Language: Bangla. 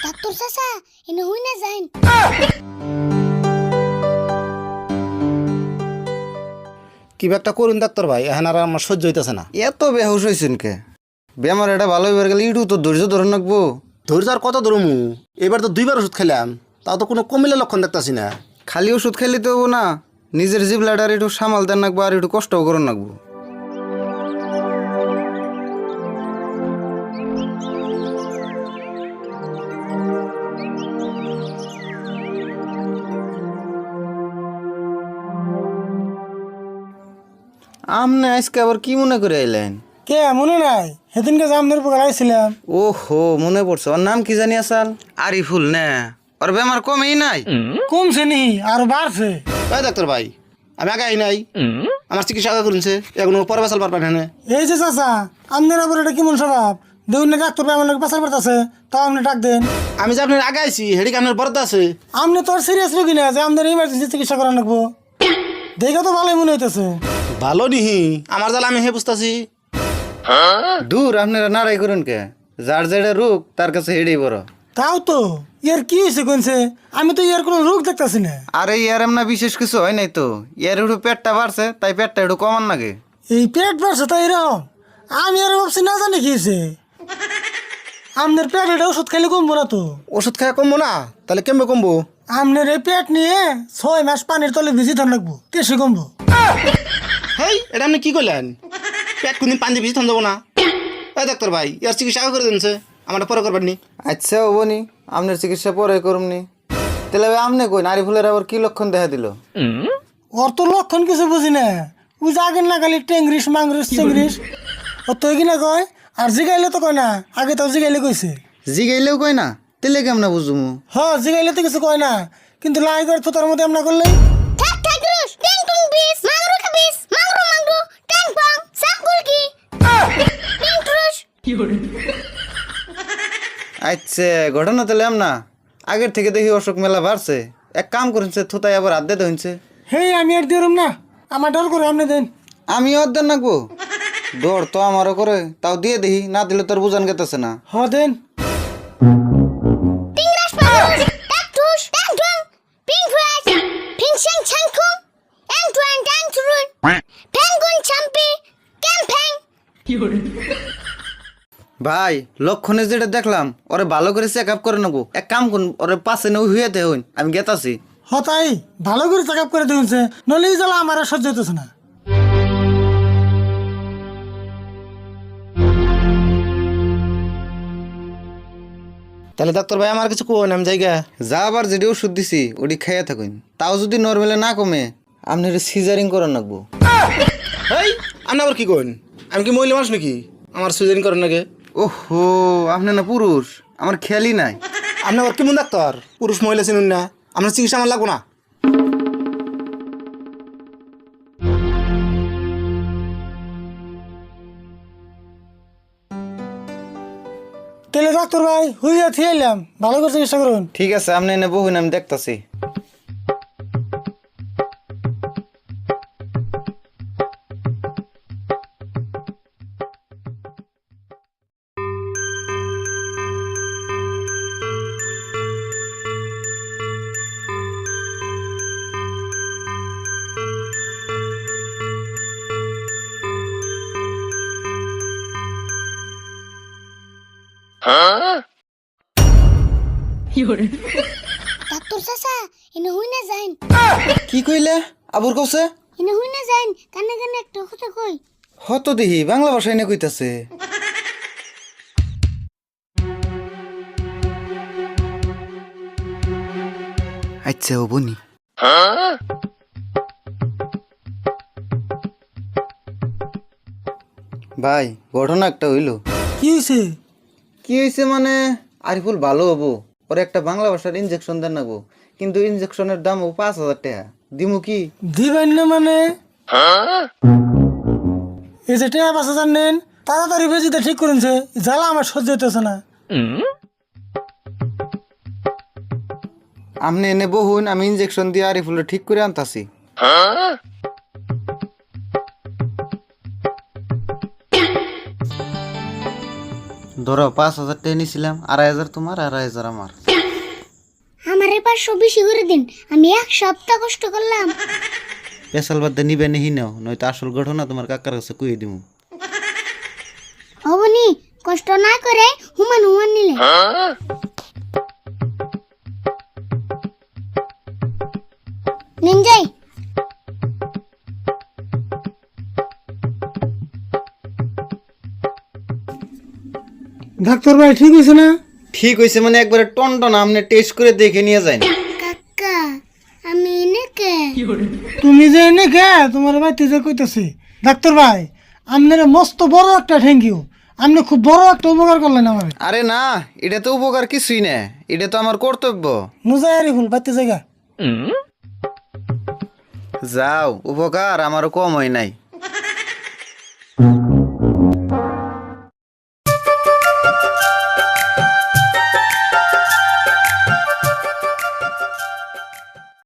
ডাক্তার চাচা এনে হই না যাইন। কিবা একটা করুন ডাক্তার ভাই, এখন আর আমার সহ্য হইতেছে না। এত বেহুশ হয়েছেন কে? বেমার এটা ভালো হইবার গেলে ইটু তো ধৈর্য ধরে রাখবো। ধৈর্য আর কত ধরমু? এবার তো 2বার ওষুধ খেলাম, তাও তো কোনো কমিলে লক্ষণ দেখতাছি না। খালি ওষুধ খাইলে তো হবো না, নিজের জিবলাটার একটু সামাল দেন রাখবো আর একটু কষ্টও করে রাখবো। আমনে আজকে আবার কি মনে করে আইলেন? কে মনে নাই সেদিনকে জামদের পোকা আইছিলাম। ওহো, মনে পড়ছে। ওর নাম কি জানি আসাল? আরিফুল না? ওর বেমার কমেই নাই? কমছে নি আর বাড়ছে। ভাই ডাক্তার ভাই, আমি আগে আই নাই, আমার চিকিৎসা আগে করছে, এখন পরে বেসাল পারবেন না। এই যে চাচা আপনার আবার এটা কেমন স্বভাব? দেখুন না ডাক্তার ভাই আমার পেশার পড়তেছে, তাও আপনি ডাক দেন। আমি যে আপনার আগে আইছি হেডিকে আপনার বরাদ্দ আছে। আপনি তো আর সিরিয়াস রোগী না যে আমাদের ইমার্জেন্সি চিকিৎসা করা লাগবো। দেখে তো ভালোই মনে হইতেছে। ভালো নিহি আমার জ্বালা আমি হে বুঝতেছি। দূর, আপনারা নাড়াই করুন কে? যার যেটা রোগ তার কাছে হেডেই বড়। তাও তো ইয়ার কি হয়েছে কোনছে? আমি তো ইয়ার কোনো রোগ দেখতেছি না। আরে ইয়ার এমনা বিশেষ কিছু হয় নাই তো, ইয়ার একটু পেটটা বাড়ছে, তাই পেটটা একটু কমান লাগে। এই পেট বাড়ছে তাই এরকম? আমি আর ভাবছি না জানি কি হয়েছে। আপনার পেট এটা ওষুধ খাইলে কমবো না তো? ওষুধ খায় কমবো না? তাহলে কেমবে কমবো? আপনার এই পেট নিয়ে 6 মাস পানির তলে ভিজি ধর রাখবো, কেসে কমবো। হেই, এটা আপনি কি করলেন? পেট কোনদিন পানি বেশি থান দেবো না। এই ডাক্তার ভাই, ইয়ার চিকিৎসা আগে করে দিনছে, আমার পরে করবেন নি। আচ্ছা হবো নি, আপনার চিকিৎসা পরে করুম নি। তাহলে আপনি কই নারীফুলের আবার কি লক্ষণ দেখা দিল? ওর তো লক্ষণ কিছু বুঝি না। ওই যে আগে না খালি টেংরিস মাংরিস চেংরিস ও তো কিনা কয়, আর জিগাইলে তো কয় না, আগে তো জিগাইলে কইছে। জিগাইলেও কয় না? তাহলে কেমন বুঝুমু? জিগাইলে তো কিছু কয় না, কিন্তু লাই করে থোতার মধ্যে আমরা করলে ঠাক ঠাক রুস টেং টুং বিস মাংরু খাবিস মাংরু মাংরু ট্যাং পাং সামকুল কি টেং ট্রুস। আচ্ছা, ঘটনা তাহলে না আগের থেকে দেখি অসুখ মেলা বাড়ছে। এক কাম করেছে, থোতাই আবার আদ্যে হইছে। হেই আমি আর দিলাম না, আমার ডর করে আপনি দেন। আমি অর্ধেক নাকবো? ডর তো আমারও করে, তাও দিয়ে দেখি, না দিলে তোর বুঝান গেতেছে না। দেন। টিংরাস পারুস টাক টুস ট্যাং টুং পিং ফ্রাস পিং শাং ছাং খুং এং টুয়াং ট্যাং টুরুন পেঙ্গুন চাম্পি ক্যাম্পেং। ভাই, লক্ষণে যেটা দেখলাম ওরে ভালো করে চেক আপ করে নেবো। এক কাম করুন, ওরে পাশে নেই হুয়েতে হইন, আমি গেতাছি। তাই ভালো করে চেক আপ করে দিয়েছে, নলে এই জ্বালা আমার আর সহ্য হইতেছে না। তাহলে ডাক্তার ভাই আমার কিছু কোন, আমি জায়গা যা আবার যেটি ওষুধ দিছি ওটি খাইয়া থাকুন, তাও যদি নর্মালে না কমে আপনার সিজারিং করার নাকবো। হেই, আপনি আবার কি কোন? আমি কি মহিলা মানুষ নাকি আমার সুইজারিং করেন নাকি? ওহো, আপনি না পুরুষ, আমার খেয়ালই নাই। আপনি আবার কেমন ডাক্তার? পুরুষ মহিলা চিনুন না, আপনার চিকিৎসা আমার লাগবো না। তাহলে ডাক্তার ভাই হুইয়া থিয়াইলাম, ভালো করে চিকিৎসা করুন। ঠিক আছে, আপনি এনে বহুন, আমি দেখতাছি। ডাক্তার চাচা এনে হই না যাইন। কি কইলে? আবুর কছে এনে হই না যাইন, কানে কানে একটা কথা কই। হত দেখি বাংলা ভাষায় না কইতাছে। আচ্ছা ও বনি। ভাই, ঘটনা একটা হইল। কি হয়েছে? কি হয়েছে মানে, আরিফুল ভালো হবো, ওরে একটা বাংলা ভাষার ইনজেকশন দেন নাগবো, কিন্তু ইনজেকশনের দাম 5,000 টাকা। দিমু কি? দিবেন না মানে? এই যে টেয়া বাসা জানেন, তাড়াতাড়ি বেজিতে ঠিক করেছে, জ্বালা আমার সহ্য হইতেছে না। আপনি এনে বহুন, আমি ইনজেকশন দিয়ে আরিফুলে ঠিক করে আনতাছি। ধরো 5,000 টাকা নিছিলাম, 2,500 তোমার, 2,500 আমার। আমারে 500 বেশি করে দিন, আমি 1 সপ্তাহ কষ্ট করলাম। পেশাল বাদ দিয়ে নিবে নেহি নাও, নয়তো আসল ঘটনা তোমার কাকার কাছে কইয়ে দিমু। হবনি, কষ্ট না করে হুমান হুমান নিলে। নিন যাই। ডাক্তার ভাই ঠিক হয়েছে না? ঠিক হইছে মানে একবারে টনটন, আপনি টেস্ট করে দেখে নিয়ে যান। কাকা আমি এনেকে তুমি যে এনে গে তোমার বাড়িতে যে কইতেছি। ডাক্তার ভাই আপনার মস্ত বড় একটা থ্যাংক ইউ, আপনি খুব বড় একটা উপকার করলেন আমার। আরে না, এটা তো উপকার কিছুই না, এটা তো আমার কর্তব্য। মুজাহারি ফুল বাড়তে জায়গা। যাও, উপকার আমারও কম হয় নাই।